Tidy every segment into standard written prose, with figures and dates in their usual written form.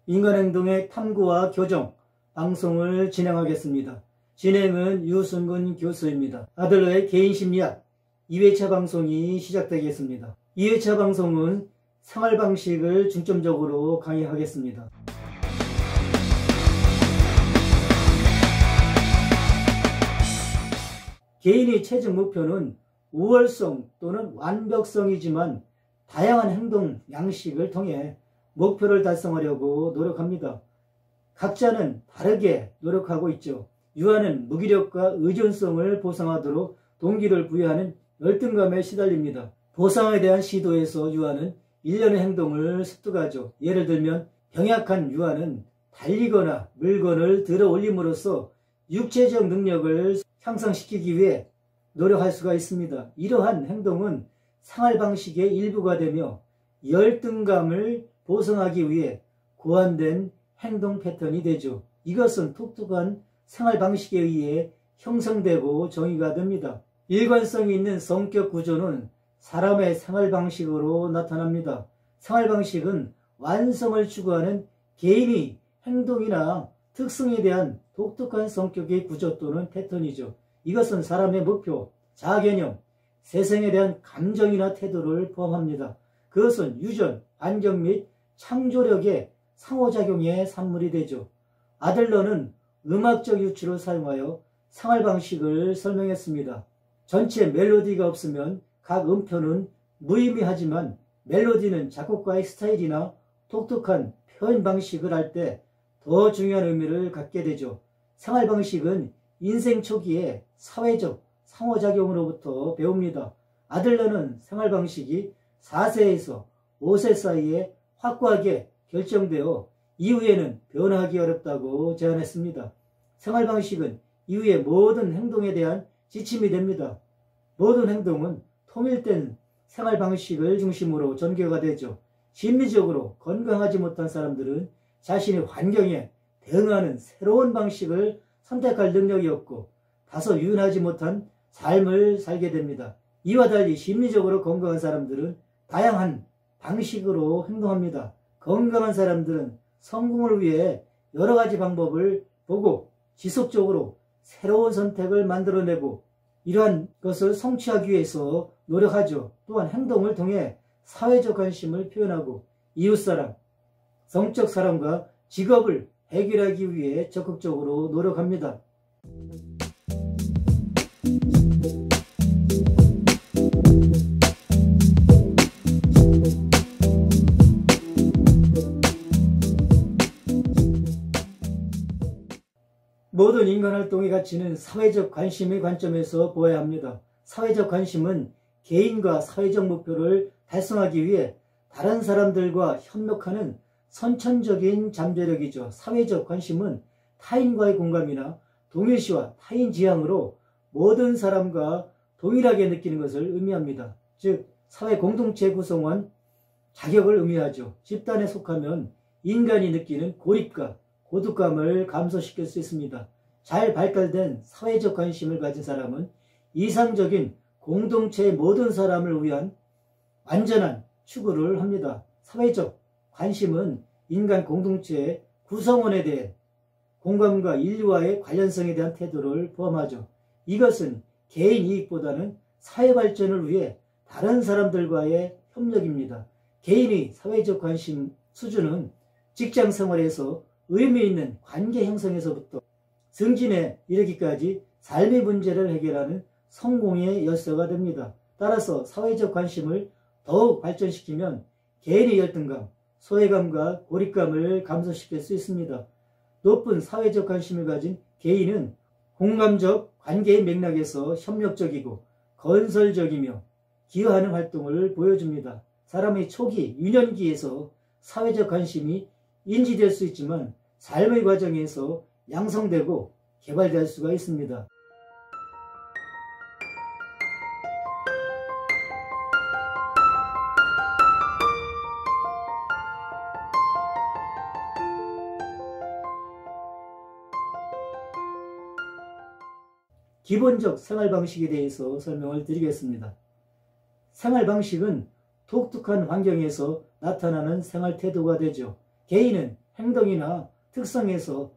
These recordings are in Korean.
인간행동의 탐구와 교정 방송을 진행하겠습니다. 진행은 유승근 교수입니다. 아들러의 개인심리학 2회차 방송이 시작되겠습니다. 2회차 방송은 생활방식을 중점적으로 강의하겠습니다. 개인의 최종 목표는 우월성 또는 완벽성이지만 다양한 행동 양식을 통해 목표를 달성하려고 노력합니다. 각자는 다르게 노력하고 있죠. 유아는 무기력과 의존성을 보상하도록 동기를 부여하는 열등감에 시달립니다. 보상에 대한 시도에서 유아는 일련의 행동을 습득하죠. 예를 들면 병약한 유아는 달리거나 물건을 들어 올림으로써 육체적 능력을 향상시키기 위해 노력할 수가 있습니다. 이러한 행동은 생활방식의 일부가 되며 열등감을 보상하기 위해 고안된 행동 패턴이 되죠. 이것은 독특한 생활방식에 의해 형성되고 정의가 됩니다. 일관성이 있는 성격 구조는 사람의 생활방식으로 나타납니다. 생활방식은 완성을 추구하는 개인의 행동이나 특성에 대한 독특한 성격의 구조 또는 패턴이죠. 이것은 사람의 목표, 자아개념, 세상에 대한 감정이나 태도를 포함합니다. 그것은 유전, 환경 및 창조력의 상호작용의 산물이 되죠. 아들러는 음악적 유추를 사용하여 생활방식을 설명했습니다. 전체 멜로디가 없으면 각 음표는 무의미하지만 멜로디는 작곡가의 스타일이나 독특한 표현 방식을 할 때 더 중요한 의미를 갖게 되죠. 생활방식은 인생 초기에 사회적 상호작용으로부터 배웁니다. 아들러는 생활방식이 4세에서 5세 사이에 확고하게 결정되어 이후에는 변하기 어렵다고 제안했습니다. 생활방식은 이후의 모든 행동에 대한 지침이 됩니다. 모든 행동은 통일된 생활방식을 중심으로 전개가 되죠. 심리적으로 건강하지 못한 사람들은 자신의 환경에 대응하는 새로운 방식을 선택할 능력이 없고 다소 유연하지 못한 삶을 살게 됩니다. 이와 달리 심리적으로 건강한 사람들은 다양한 방식으로 행동합니다. 건강한 사람들은 성공을 위해 여러 가지 방법을 보고 지속적으로 새로운 선택을 만들어내고 이러한 것을 성취하기 위해서 노력하죠. 또한 행동을 통해 사회적 관심을 표현하고 이웃사랑, 성적 사랑과 직업을 해결하기 위해 적극적으로 노력합니다. 모든 인간활동의 가치는 사회적 관심의 관점에서 보아야 합니다. 사회적 관심은 개인과 사회적 목표를 달성하기 위해 다른 사람들과 협력하는 선천적인 잠재력이죠. 사회적 관심은 타인과의 공감이나 동일시와 타인 지향으로 모든 사람과 동일하게 느끼는 것을 의미합니다. 즉 사회 공동체 구성원 자격을 의미하죠. 집단에 속하면 인간이 느끼는 고립과 고독감을 감소시킬 수 있습니다. 잘 발달된 사회적 관심을 가진 사람은 이상적인 공동체의 모든 사람을 위한 완전한 추구를 합니다. 사회적 관심은 인간 공동체의 구성원에 대해 공감과 인류와의 관련성에 대한 태도를 포함하죠. 이것은 개인 이익보다는 사회 발전을 위해 다른 사람들과의 협력입니다. 개인의 사회적 관심 수준은 직장 생활에서 의미 있는 관계 형성에서부터 승진에 이르기까지 삶의 문제를 해결하는 성공의 열쇠가 됩니다. 따라서 사회적 관심을 더욱 발전시키면 개인의 열등감, 소외감과 고립감을 감소시킬 수 있습니다. 높은 사회적 관심을 가진 개인은 공감적 관계의 맥락에서 협력적이고 건설적이며 기여하는 활동을 보여줍니다. 사람의 초기 유년기에서 사회적 관심이 인지될 수 있지만 삶의 과정에서 양성되고 개발될 수가 있습니다. 기본적 생활방식에 대해서 설명을 드리겠습니다. 생활방식은 독특한 환경에서 나타나는 생활태도가 되죠. 개인은 행동이나 특성에서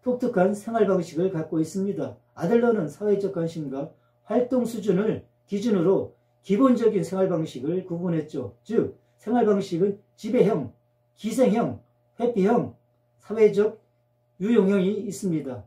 독특한 생활 방식을 갖고 있습니다. 아들러는 사회적 관심과 활동 수준을 기준으로 기본적인 생활 방식을 구분했죠. 즉, 생활 방식은 지배형, 기생형, 회피형, 사회적 유용형이 있습니다.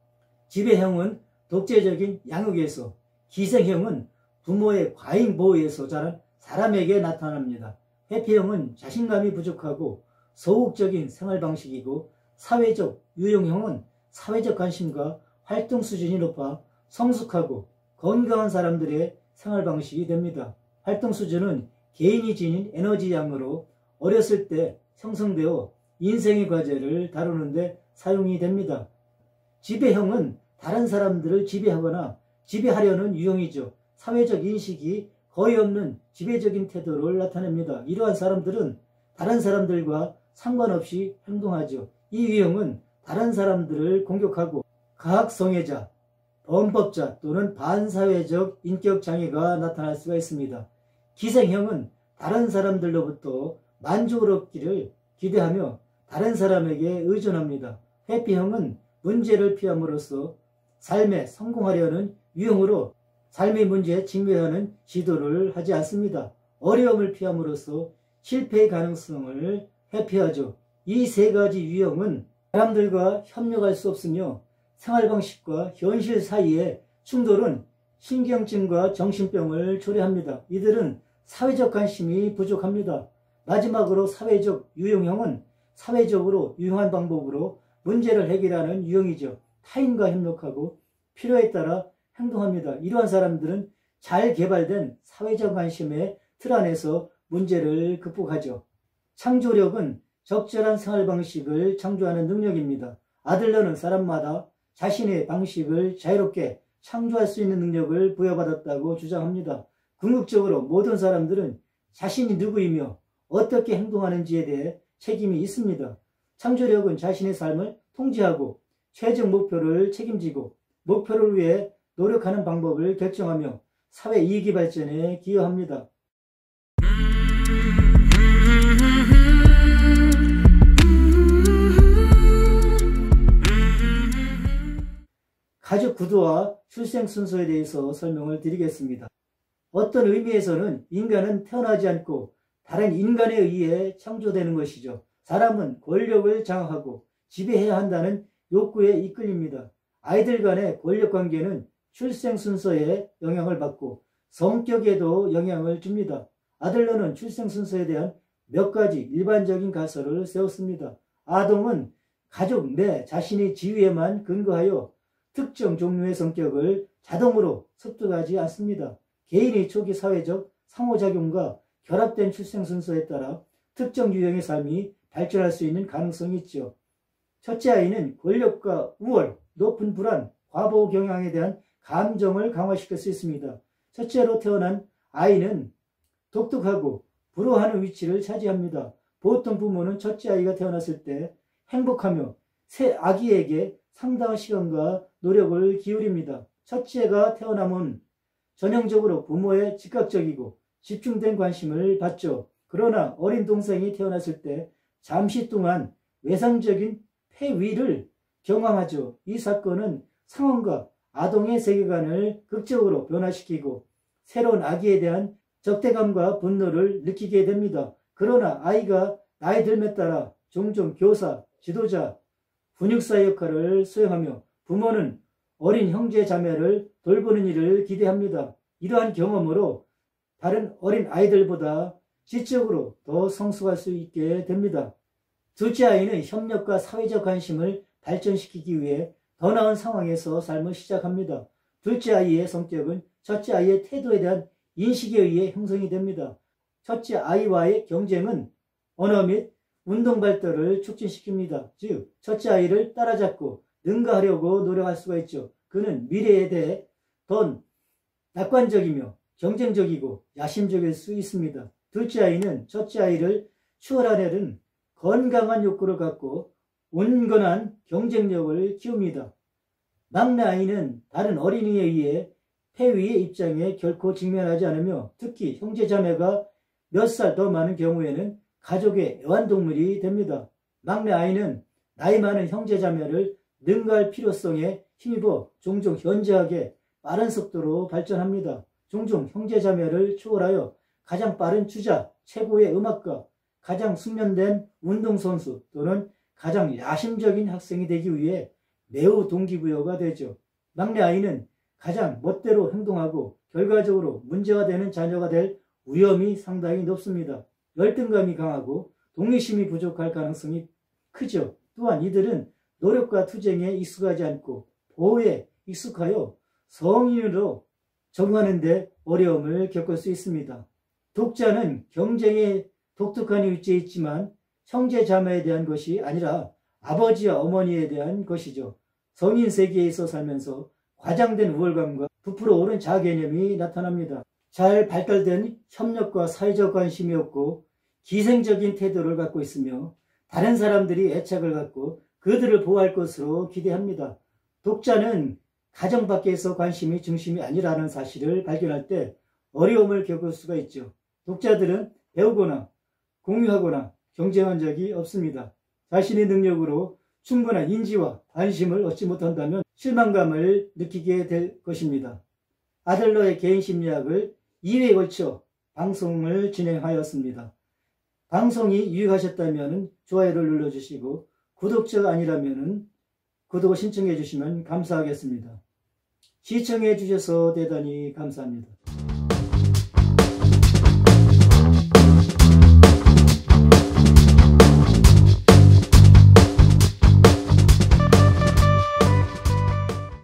지배형은 독재적인 양육에서, 기생형은 부모의 과잉 보호에서 자란 사람에게 나타납니다. 회피형은 자신감이 부족하고 소극적인 생활 방식이고, 사회적 유용형은 사회적 관심과 활동 수준이 높아 성숙하고 건강한 사람들의 생활 방식이 됩니다. 활동 수준은 개인이 지닌 에너지 양으로 어렸을 때 형성되어 인생의 과제를 다루는 데 사용이 됩니다. 지배형은 다른 사람들을 지배하거나 지배하려는 유형이죠. 사회적 인식이 거의 없는 지배적인 태도를 나타냅니다. 이러한 사람들은 다른 사람들과 상관없이 행동하죠. 이 유형은 다른 사람들을 공격하고 가학성애자, 범법자 또는 반사회적 인격장애가 나타날 수가 있습니다. 기생형은 다른 사람들로부터 만족을 얻기를 기대하며 다른 사람에게 의존합니다. 회피형은 문제를 피함으로써 삶에 성공하려는 유형으로 삶의 문제에 직면하는 시도를 하지 않습니다. 어려움을 피함으로써 실패의 가능성을 회피하죠. 이 세 가지 유형은 사람들과 협력할 수 없으며 생활 방식과 현실 사이의 충돌은 신경증과 정신병을 초래합니다. 이들은 사회적 관심이 부족합니다. 마지막으로 사회적 유용형은 사회적으로 유용한 방법으로 문제를 해결하는 유형이죠. 타인과 협력하고 필요에 따라 행동합니다. 이러한 사람들은 잘 개발된 사회적 관심의 틀 안에서 문제를 극복하죠. 창조력은 적절한 생활 방식을 창조하는 능력입니다. 아들러는 사람마다 자신의 방식을 자유롭게 창조할 수 있는 능력을 부여받았다고 주장합니다. 궁극적으로 모든 사람들은 자신이 누구이며 어떻게 행동하는지에 대해 책임이 있습니다. 창조력은 자신의 삶을 통제하고 최종 목표를 책임지고 목표를 위해 노력하는 방법을 결정하며 사회 이익의 발전에 기여합니다. 가족 구도와 출생 순서에 대해서 설명을 드리겠습니다. 어떤 의미에서는 인간은 태어나지 않고 다른 인간에 의해 창조되는 것이죠. 사람은 권력을 장악하고 지배해야 한다는 욕구에 이끌립니다. 아이들 간의 권력관계는 출생 순서에 영향을 받고 성격에도 영향을 줍니다. 아들러는 출생 순서에 대한 몇 가지 일반적인 가설을 세웠습니다. 아동은 가족 내 자신의 지위에만 근거하여 특정 종류의 성격을 자동으로 습득하지 않습니다. 개인의 초기 사회적 상호작용과 결합된 출생 순서에 따라 특정 유형의 삶이 발전할 수 있는 가능성이 있죠. 첫째 아이는 권력과 우월, 높은 불안, 과보 경향에 대한 감정을 강화시킬 수 있습니다. 첫째로 태어난 아이는 독특하고 불우하는 위치를 차지합니다. 보통 부모는 첫째 아이가 태어났을 때 행복하며 새 아기에게 상당한 시간과 노력을 기울입니다. 첫째가 태어나면 전형적으로 부모의 즉각적이고 집중된 관심을 받죠. 그러나 어린 동생이 태어났을 때 잠시 동안 외상적인 폐위를 경험하죠. 이 사건은 상황과 아동의 세계관을 극적으로 변화시키고 새로운 아기에 대한 적대감과 분노를 느끼게 됩니다. 그러나 아이가 나이 들에 따라 종종 교사, 지도자, 훈육사 역할을 수행하며 부모는 어린 형제 자매를 돌보는 일을 기대합니다. 이러한 경험으로 다른 어린 아이들보다 지적으로 더 성숙할 수 있게 됩니다. 둘째 아이는 협력과 사회적 관심을 발전시키기 위해 더 나은 상황에서 삶을 시작합니다. 둘째 아이의 성격은 첫째 아이의 태도에 대한 인식에 의해 형성이 됩니다. 첫째 아이와의 경쟁은 언어 및 운동 발달을 촉진시킵니다. 즉, 첫째 아이를 따라잡고 능가하려고 노력할 수가 있죠. 그는 미래에 대해 더 낙관적이며 경쟁적이고 야심적일 수 있습니다. 둘째 아이는 첫째 아이를 추월하려는 건강한 욕구를 갖고 온건한 경쟁력을 키웁니다. 막내 아이는 다른 어린이에 의해 폐위의 입장에 결코 직면하지 않으며 특히 형제자매가 몇 살 더 많은 경우에는 가족의 애완동물이 됩니다. 막내 아이는 나이 많은 형제자매를 능가할 필요성에 힘입어 종종 현저하게 빠른 속도로 발전합니다. 종종 형제자매를 초월하여 가장 빠른 주자, 최고의 음악가, 가장 숙련된 운동선수 또는 가장 야심적인 학생이 되기 위해 매우 동기부여가 되죠. 막내 아이는 가장 멋대로 행동하고 결과적으로 문제가 되는 자녀가 될 위험이 상당히 높습니다. 열등감이 강하고 독립심이 부족할 가능성이 크죠. 또한 이들은 노력과 투쟁에 익숙하지 않고 보호에 익숙하여 성인으로 적응하는 데 어려움을 겪을 수 있습니다. 독자는 경쟁에 독특한 위치에 있지만 형제 자매에 대한 것이 아니라 아버지와 어머니에 대한 것이죠. 성인 세계에서 살면서 과장된 우월감과 부풀어 오른 자아개념이 나타납니다. 잘 발달된 협력과 사회적 관심이 없고 기생적인 태도를 갖고 있으며 다른 사람들이 애착을 갖고 그들을 보호할 것으로 기대합니다. 독자는 가정 밖에서 관심이 중심이 아니라는 사실을 발견할 때 어려움을 겪을 수가 있죠. 독자들은 배우거나 공유하거나 경쟁한 적이 없습니다. 자신의 능력으로 충분한 인지와 관심을 얻지 못한다면 실망감을 느끼게 될 것입니다. 아들러의 개인심리학을 2회에 걸쳐 방송을 진행하였습니다. 방송이 유익하셨다면 좋아요를 눌러주시고 구독자가 아니라면 구독을 신청해 주시면 감사하겠습니다. 시청해 주셔서 대단히 감사합니다.